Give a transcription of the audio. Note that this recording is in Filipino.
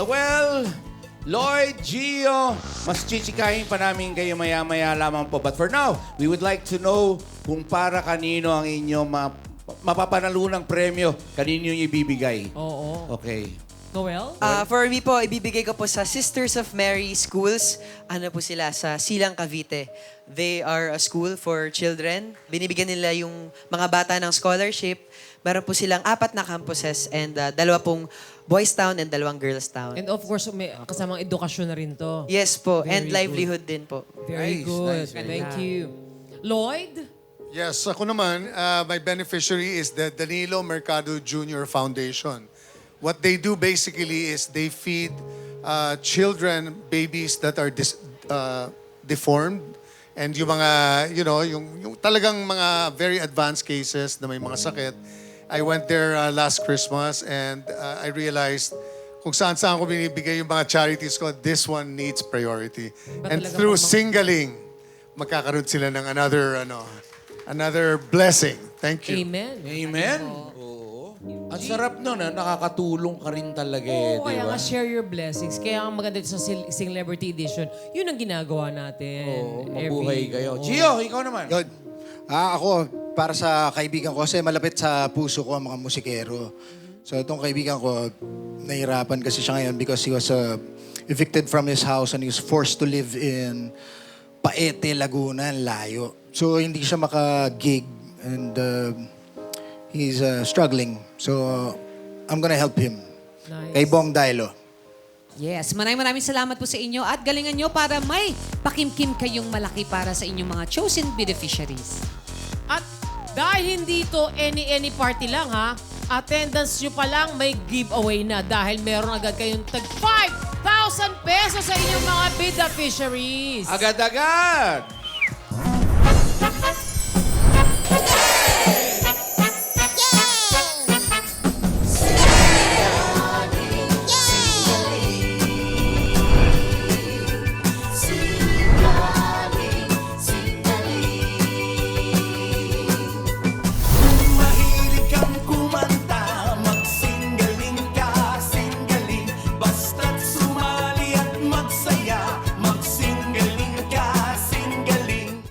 Noel, Lloyd, Gio, mas chichikahin pa namin kayo maya-maya lamang po. But for now, we would like to know kung para kanino ang inyong mapapanalunang premyo, kanino yung ibibigay. Oo. Okay. Noel? For me po, ibibigay ko po sa Sisters of Mary Schools. Ano po sila? Sa Silang, Cavite. They are a school for children. Binibigyan nila yung mga bata ng scholarship. Meron po silang 4 na campuses and 2 pong Boys Town and 2 Girls Town. And of course, may kasamang edukasyon na rin to. Yes po, Very and livelihood din po. Very Nice, good. nice, very Thank you. Lloyd? Yes, ako naman, my beneficiary is the Danilo Mercado Jr. Foundation. What they do basically is they feed children, babies that are deformed, and yung mga, yung talagang mga very advanced cases na may mga sakit. I went there last Christmas and I realized kung saan-saan ko binibigay yung mga charities ko, this one needs priority. And talaga through pang- singling, magkakaroon sila ng another blessing. Thank you. Amen. Amen. Oo. Ang sarap nun, nakakatulong ka rin talaga Oo, di kaya ba? nga share your blessings. Kaya ang maganda dito sa Celebrity Edition, yun ang ginagawa natin. Oo, mabuhay kayo. Oo. Gio, ikaw naman. Yun. Ako, para sa kaibigan ko, kasi malapit sa puso ko ang mga musikero. So itong kaibigan ko, nahirapan kasi siya ngayon because he was evicted from his house and he was forced to live in Paete, Laguna, layo. So hindi siya maka-gig and he's struggling. So I'm gonna help him. Nice. Kay Bong Dailo. Yes, maraming salamat po sa inyo at galingan nyo para may pakimkim kayong malaki para sa inyong mga chosen beneficiaries. At dahil hindi ito any party lang ha, attendance nyo pa lang may giveaway na dahil meron agad kayong tag 5,000 pesos sa inyong mga beneficiaries. Agad-agad!